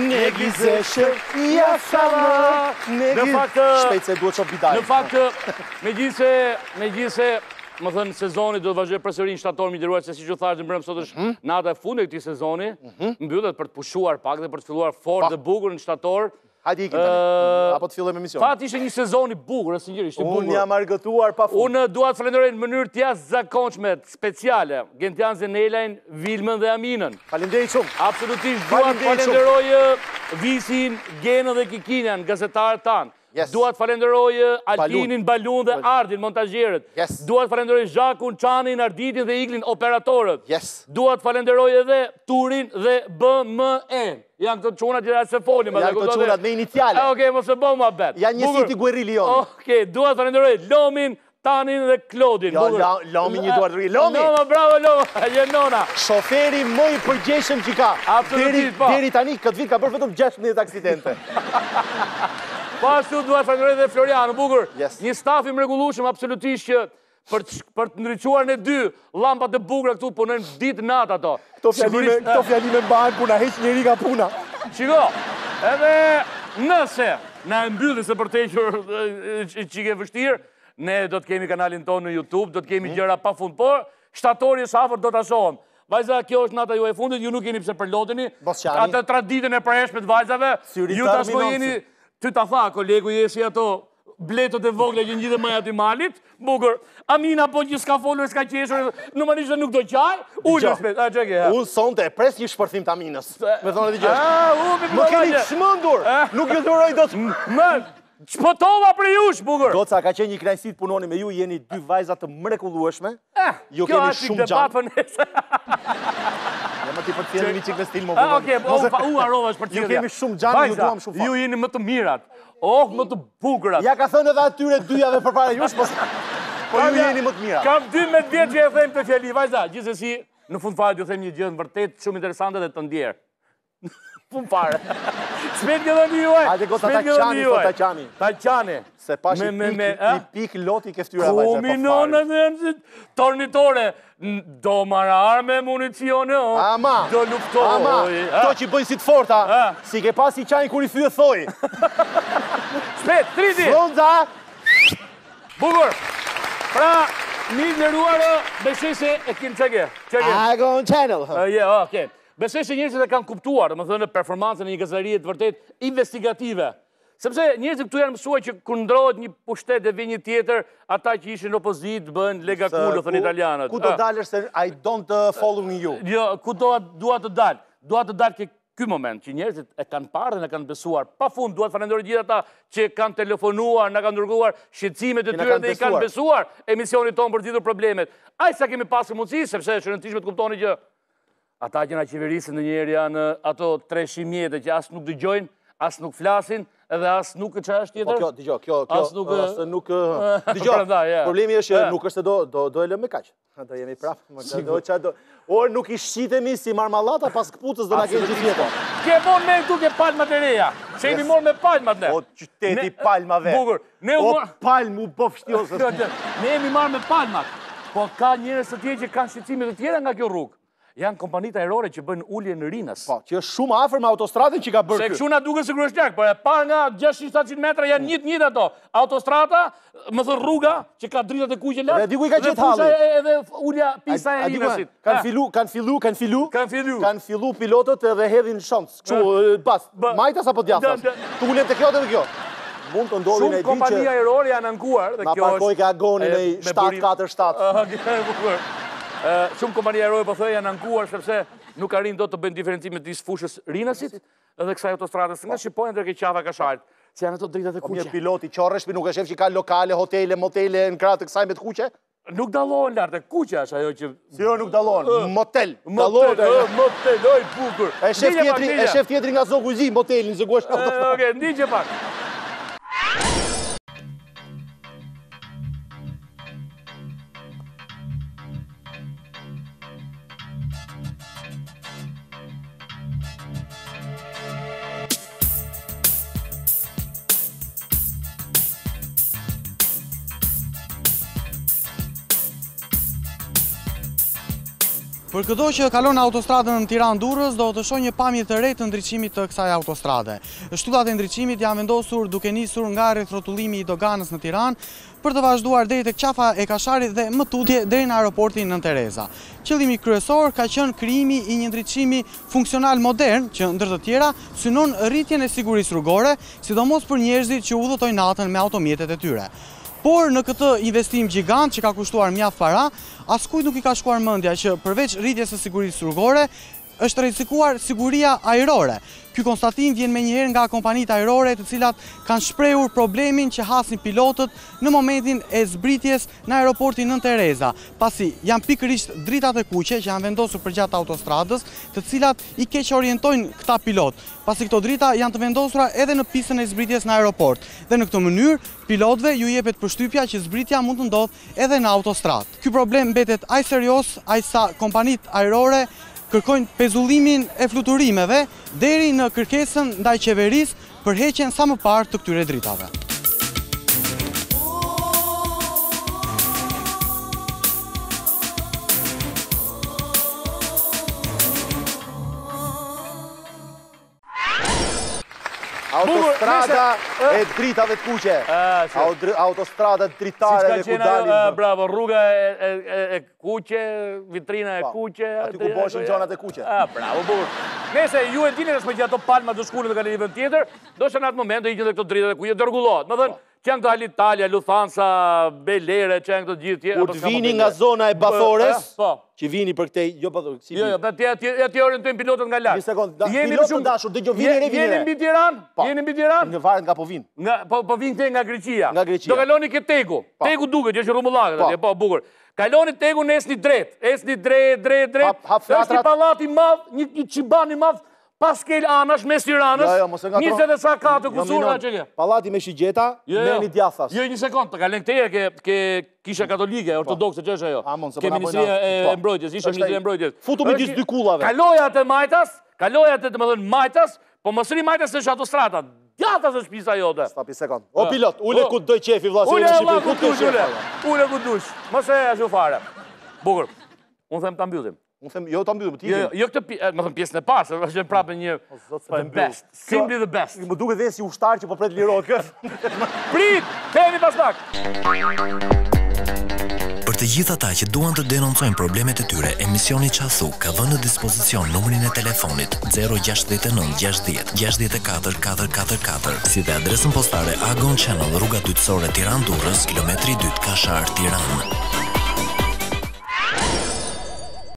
Ne gizeshe, jasama, shpejt se duhet shumë bidaj. Në fakt, megjithse, më thënë, sezoni do të vazhdoj përsëri në shtator, mi nderuar se si që thash në mbrëmë sot është nata e fundit e këtij sezoni, mbyllet për të pushuar pak dhe për të filluar fort dhe bukur në shtator. Hajde ikim tani, apo të fillojmë emisionin. Fat ishte një sezon i bukur, sinqerisht i bukur. Unë jam argëtuar pa fund. Unë dua të falenderoj në mënyrë të jashtëzakonshme, speciale, Gentian Zenelajn, Vilmën dhe Aminën. Faleminderit shumë. Absolutisht dua të falenderoj Visin, Genën dhe Kikinjan, gazetarët tanë. Dua të falenderoj Altinin, Balun dhe Ardin, montazherët. Dua të falenderoj Zhakun, Çanin, Arditin dhe Iglin, operatorët. Dua të falenderoj edhe Turin dhe BME. Janë këto çunat që se folim. Janë këto çunat me iniciale. Okej, mos e bëj më bet. Janë një siti guerrili jonë. Okej, dua të falenderoj Lomin, Tanin dhe Klodin. Lomi një duart rri. Lomi! Bravo, Lomi! Jenona! Shoferi më i përgjeshëm që ka. Absolutisht, po. Deri tani, këtë vit ka bërë vetëm 16 aksidente. Ashtu duhet falenderoj dhe Florian, bukur. Një staf i mrekullueshëm absolutisht që për të ndriçuar në dy llampat e bukura këtu punojnë ditë natë ato. Këto fjalime mbahen kur na heq njëri nga puna. Shiko, edhe nëse na e mbylli se për të hequr çike vështirë, ne do të kemi kanalin tonë në YouTube, do të kemi gjëra pafund, por shtatori së afërt do ta shohim. Vajza, kjo është nata juaj e fundit, ju nuk jeni pse përlodheni. Atë traditën e përhershme të vajzave, ju tashmë jeni. Ty ta tha, kolegu jesi ato bletot e vogle që ngjithe maja të malit, bukur. Amina po që s'ka folur, s'ka qeshur, numërisht nuk do qaj, ullë shpet. Unë sonte e pres një shpërthim të Aminës. Me thonë edhe gjështë. Më keni të shmëndur, nuk ju dhuroj do të... Më, qpëtova për jush, bukur. Goca, ka qenë një kënaqësi të punoni me ju, jeni dy vajzat të mrekullueshme. Ju keni shumë gjanë. Më ti për të thënë një çik në stil më vonë. Okej, u harrova për të thënë. Ju kemi shumë gjanë, ju duam shumë fort. Ju jeni më të mirat. Më të bukurat. Ja ka thënë edhe atyre dyjave përpara jush, po ju jeni më të mirat. Kam 12 vjet që e them këtë fjali, vajza, gjithsesi, në fund fare ju them një gjë vërtet shumë interesante dhe të ndjer. Fund fare. Shpejt që dhëni juaj. Hajde gota Taqani. Taqani. Se pash i pik loti ke ftyra vajza. Kuminone dhe tornitore. Do marrë arme, municione, do luftoj. Ama, to që i bëjnë si të forta, si ke pas i qajnë kur i thyë thoi. Shpet, 30. Fronza. Bukur. Pra, mi nderuarë, besoj se e kim çege. Agon Channel. Okej. Besoj se njerëzit e kanë kuptuar, domethënë performancën e një gazeterie të vërtet investigative. Sepse njerëzit këtu janë mësuar që kur ndrohet një pushtet dhe vjen një tjetër, ata që ishin opozit bëhen lega culo, thënë italianët. Ku do dalësh se I don't follow you? Jo, ku dua të dal. Dua të dal ky moment që njerëzit e kanë parë dhe na kanë besuar. Pafund dua të falenderoj gjithë ata që kanë telefonuar, na kanë dërguar shqetësimet e tyre dhe i kanë besuar emisionin tonë për të zgjidhur problemet. Aq sa kemi pasur mundësi, sepse është e rëndësishme të kuptoni që ata që na qeverisin ndonjëherë janë ato 300 mjete që as nuk dëgjojnë, as nuk flasin, edhe as nuk çfarë është tjetër? Po kjo, dëgjoj, kjo nuk dëgjoj. Problemi është që nuk është se do e lëmë me kaq. Do jemi prapë. Or nuk i shqitemi si marmallata pas këpucës do na kenë gjithë jetën. Ke von me këtu ke palmat e reja. Se jemi morë me palmat ne. O qyteti palmave. Bukur. O palm u bofshtios. Ne jemi marrë me palmat. Po ka njerëz të tjerë që kanë shqetësime të tjera nga kjo rrugë. Janë kompanitë ajrore që bëjnë ulje në Rinës. Po, që është shumë afër me autostradën që ka bërë Se kështu na duket sikur është larg, por e pa nga 600-700 metra janë njët ato. Autostrada, më thon rruga që ka dritat e kuqe lart. Dhe diku i ka gjetë halli. Edhe ulja pista e Rinësit. Kan fillu pilotët edhe hedhin shans. Kështu bas. Majtas apo djathtas. Tu ulen te kjo dhe kjo. Mund të ndodhin e di që kompani ajrore janë ankuar dhe kjo është. Na parkoj ka agonin e 747. Shumë kompania ajrore po thojë janë ankuar sepse nuk arrin dot të bëjnë diferencimin midis fushës Rinësit dhe kësaj autostradës nga shqipojnë ndër qafa Kasharit. Se janë ato dritat e kuqe. Një piloti qorreshpi nuk e shef që ka lokale, hotele, motele në krah të kësaj me të kuqe? Nuk dallohen lart, e kuqja është ajo që jo nuk dallohen. Motel. Motel, oj bukur. E shef tjetri nga zogu i zi, motelin, zogu është. Okej, ndiqje pak. Për këdo që kalon autostradën në Tiranë-Durrës, do të shohë një pamje të re të ndriçimit të kësaj autostrade. Shtutat e ndriçimit janë vendosur duke nisur nga rreth rrotullimi i Doganës në Tiranë, për të vazhduar deri tek qafa e Kasharit dhe më tutje deri në aeroportin Nën Tereza. Qëllimi kryesor ka qenë krijimi i një ndriçimi funksional modern që ndër të tjera synon rritjen e sigurisë rrugore, sidomos për njerëzit që udhëtojnë natën me automjetet e tyre. Por në këtë investim gjigant që ka kushtuar mjaft para, askujt nuk i ka shkuar mendja që përveç rritjes së sigurisë rrugore, është rrezikuar siguria ajrore. Ky konstatim vjen menjëherë nga kompanitë ajrore, të cilat kanë shprehur problemin që hasin pilotët në momentin e zbritjes në aeroportin Nën Tereza, pasi janë pikërisht dritat e kuqe që janë vendosur përgjatë autostradës, të cilat i keq orientojnë këta pilot, pasi këto drita janë të vendosura edhe në pistën e zbritjes në aeroport. Dhe në këtë mënyrë, pilotëve ju jepet përshtypja që zbritja mund të ndodhë edhe në autostradë. Ky problem mbetet aq serioz, aq sa kompanitë ajrore kërkojnë pezullimin e fluturimeve deri në kërkesën ndaj qeverisë për heqjen sa më parë të këtyre dritave. Autostrada e dritave të kuqe. Autostrada dritare dhe ku dalim. Bravo, rruga e kuqe, vitrina e kuqe. Aty ku boshin gjonat e kuqe. Bravo, bukur. Nëse ju e dini nëse që ato palma do shkullin dhe ka një vend tjetër, do që në atë moment do ikin dhe këto dritat e kuqe, do rregullohet. Më thënë, që janë këto Alitalia, Lufthansa, Belere, që janë këto gjithë tjerë. Kur të vini nga zona e Bathores, që vini për këtej, jo Bathores, si vini. Jo, ti orientojnë pilotët nga lartë. Një sekund, pilotët dashur, dhe gjo vini re, vini re. Jeni mbi Tiranë? Jeni mbi Tiranë? Në varet nga po vinë. Po vinë këtej nga Greqia. Nga Greqia. Do kaloni këtë Tegu. Tegu duket, që është rrumullakët, po bukur. Kaloni Tegu në esni drejt. Esni drejt. Është një pallati madh, një qiban i madh, pas kel anash mes Tiranës, 20 e sa katë kusura që ke. Pallati me shigjeta, me një djathas. Jo, një sekund, të kalen këteje ke kisha katolike, ortodokse, që është ajo? Ke Ministria e Mbrojtjes, isha Ministria e Mbrojtjes. Futu me disë dy kullave. Kaloja të majtas, po mësëri majtas është autostrata. Djathas është pisa jote. Stapi sekund. O pilot, ule ku doj qefi vlasë e në Shqipëri, ku të qefi? Ule ku dush, mëse e ashtu fare. Bukur, unë them të ambyllim. Unë them, jo të ambyllim, ti Jo këtë pjesën e pasë, është prapë një the best, simply the best. Më duke dhe si ushtar që po pret lirohet këtë. Prit, kemi pas pak. Për të gjithë ata që duan të denoncojnë problemet e tyre, emisioni Qasu ka vënë në dispozicion numrin e telefonit 069 60 64 444, si dhe adresën postare Agon Channel, rruga dytësore Tiranë-Durrës, kilometri 2 Kashar, Tiranë.